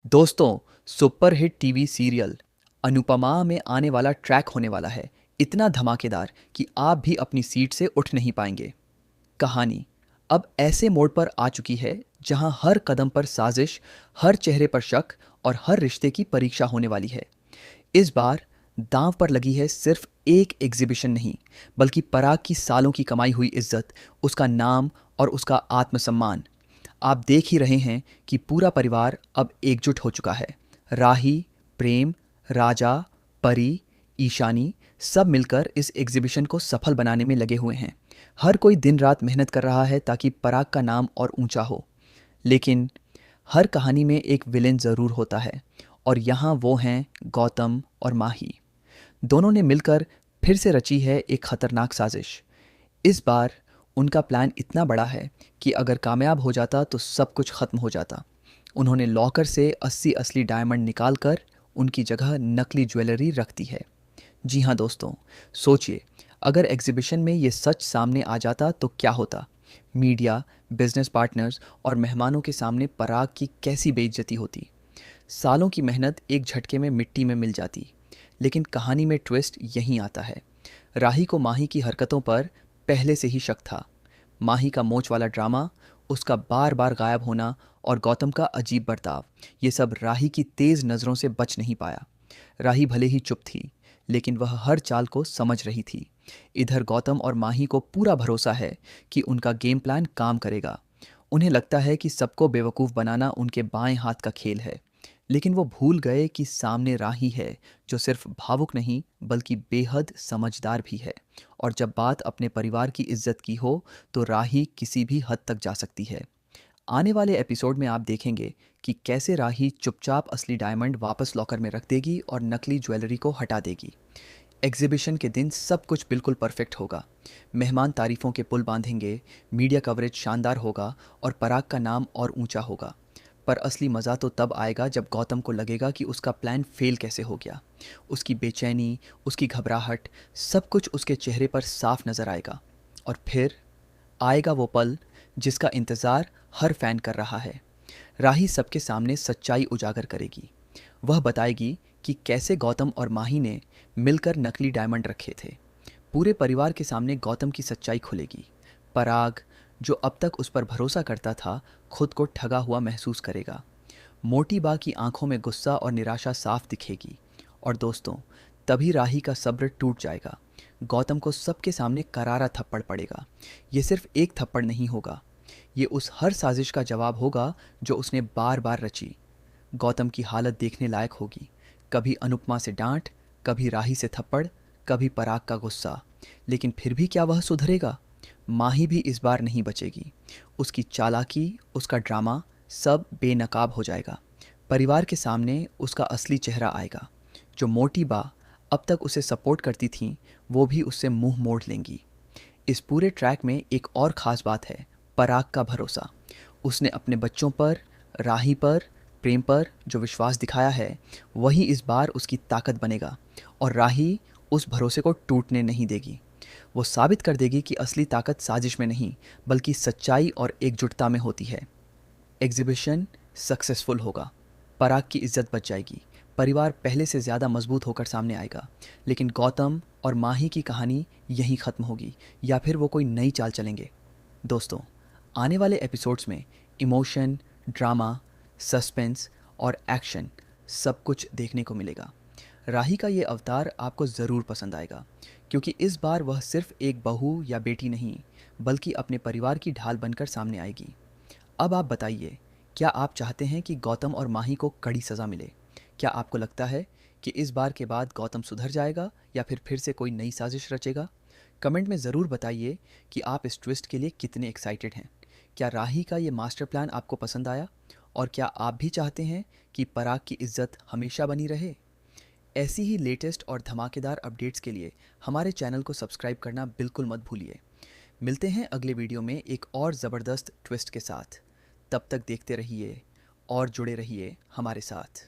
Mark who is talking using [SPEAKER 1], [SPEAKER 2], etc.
[SPEAKER 1] दोस्तों, superhit TV serial Anupama में आने वाला ट्रैक होने वाला है इतना धमाकेदार कि आप भी अपनी सीट से उठ नहीं पाएंगे। कहानी अब ऐसे मोड़ पर आ चुकी है जहां हर कदम पर साजिश, हर चेहरे पर शक और हर रिश्ते की परीक्षा होने वाली है। इस बार दांव पर लगी है सिर्फ एक एग्जीबिशन नहीं, बल्कि पराग की सालों की कमाई हुई इज्जत, उसका नाम और उसका आत्मसम्मान। आप देख ही रहे हैं कि पूरा परिवार अब एकजुट हो चुका है। राही, प्रेम, राजा, परी, ईशानी सब मिलकर इस एग्जीबिशन को सफल बनाने में लगे हुए हैं। हर कोई दिन रात मेहनत कर रहा है ताकि पराग का नाम और ऊंचा हो। लेकिन हर कहानी में एक विलेन ज़रूर होता है, और यहाँ वो हैं गौतम और माही। दोनों ने मिलकर फिर से रची है एक खतरनाक साजिश। इस बार उनका प्लान इतना बड़ा है कि अगर कामयाब हो जाता तो सब कुछ खत्म हो जाता। उन्होंने लॉकर से 80 असली डायमंड निकालकर उनकी जगह नकली ज्वेलरी रख दी है। जी हाँ दोस्तों, सोचिए, अगर एग्जीबिशन में ये सच सामने आ जाता तो क्या होता। मीडिया, बिजनेस पार्टनर्स और मेहमानों के सामने पराग की कैसी बेइज्जती होती। सालों की मेहनत एक झटके में मिट्टी में मिल जाती। लेकिन कहानी में ट्विस्ट यहीं आता है। राही को माही की हरकतों पर पहले से ही शक था। माही का मोच वाला ड्रामा, उसका बार बार गायब होना और गौतम का अजीब बर्ताव, ये सब राही की तेज नज़रों से बच नहीं पाया। राही भले ही चुप थी, लेकिन वह हर चाल को समझ रही थी। इधर गौतम और माही को पूरा भरोसा है कि उनका गेम प्लान काम करेगा। उन्हें लगता है कि सबको बेवकूफ़ बनाना उनके बाएं हाथ का खेल है। लेकिन वो भूल गए कि सामने राही है जो सिर्फ भावुक नहीं बल्कि बेहद समझदार भी है। और जब बात अपने परिवार की इज्जत की हो तो राही किसी भी हद तक जा सकती है। आने वाले एपिसोड में आप देखेंगे कि कैसे राही चुपचाप असली डायमंड वापस लॉकर में रख देगी और नकली ज्वेलरी को हटा देगी। एग्जीबिशन के दिन सब कुछ बिल्कुल परफेक्ट होगा। मेहमान तारीफों के पुल बांधेंगे, मीडिया कवरेज शानदार होगा और पराग का नाम और ऊंचा होगा। पर असली मज़ा तो तब आएगा जब गौतम को लगेगा कि उसका प्लान फेल कैसे हो गया। उसकी बेचैनी, उसकी घबराहट, सब कुछ उसके चेहरे पर साफ नज़र आएगा। और फिर आएगा वो पल जिसका इंतज़ार हर फैन कर रहा है। राही सबके सामने सच्चाई उजागर करेगी। वह बताएगी कि कैसे गौतम और माही ने मिलकर नकली डायमंड रखे थे। पूरे परिवार के सामने गौतम की सच्चाई खुलेगी। पराग, जो अब तक उस पर भरोसा करता था, खुद को ठगा हुआ महसूस करेगा। मोटी बा की आंखों में गुस्सा और निराशा साफ दिखेगी। और दोस्तों, तभी राही का सब्र टूट जाएगा। गौतम को सबके सामने करारा थप्पड़ पड़ेगा। ये सिर्फ एक थप्पड़ नहीं होगा, ये उस हर साजिश का जवाब होगा जो उसने बार बार रची। गौतम की हालत देखने लायक होगी। कभी अनुपमा से डांट, कभी राही से थप्पड़, कभी पराग का गुस्सा। लेकिन फिर भी क्या वह सुधरेगा? माही भी इस बार नहीं बचेगी। उसकी चालाकी, उसका ड्रामा, सब बेनकाब हो जाएगा। परिवार के सामने उसका असली चेहरा आएगा। जो मोटी बा अब तक उसे सपोर्ट करती थीं, वो भी उससे मुंह मोड़ लेंगी। इस पूरे ट्रैक में एक और ख़ास बात है, पराग का भरोसा। उसने अपने बच्चों पर, राही पर, प्रेम पर जो विश्वास दिखाया है, वही इस बार उसकी ताकत बनेगा। और राही उस भरोसे को टूटने नहीं देगी। वो साबित कर देगी कि असली ताकत साजिश में नहीं, बल्कि सच्चाई और एकजुटता में होती है। एग्जीबिशन सक्सेसफुल होगा, पराग की इज्जत बच जाएगी, परिवार पहले से ज़्यादा मजबूत होकर सामने आएगा। लेकिन गौतम और माही की कहानी यहीं ख़त्म होगी, या फिर वो कोई नई चाल चलेंगे। दोस्तों, आने वाले एपिसोड्स में इमोशन, ड्रामा, सस्पेंस और एक्शन सब कुछ देखने को मिलेगा। राही का ये अवतार आपको ज़रूर पसंद आएगा, क्योंकि इस बार वह सिर्फ एक बहू या बेटी नहीं, बल्कि अपने परिवार की ढाल बनकर सामने आएगी। अब आप बताइए, क्या आप चाहते हैं कि गौतम और माही को कड़ी सज़ा मिले? क्या आपको लगता है कि इस बार के बाद गौतम सुधर जाएगा या फिर से कोई नई साजिश रचेगा? कमेंट में ज़रूर बताइए कि आप इस ट्विस्ट के लिए कितने एक्साइटेड हैं। क्या राही का ये मास्टर प्लान आपको पसंद आया? और क्या आप भी चाहते हैं कि पराग की इज्जत हमेशा बनी रहे? ऐसी ही लेटेस्ट और धमाकेदार अपडेट्स के लिए हमारे चैनल को सब्सक्राइब करना बिल्कुल मत भूलिए। मिलते हैं अगले वीडियो में एक और ज़बरदस्त ट्विस्ट के साथ। तब तक देखते रहिए और जुड़े रहिए हमारे साथ।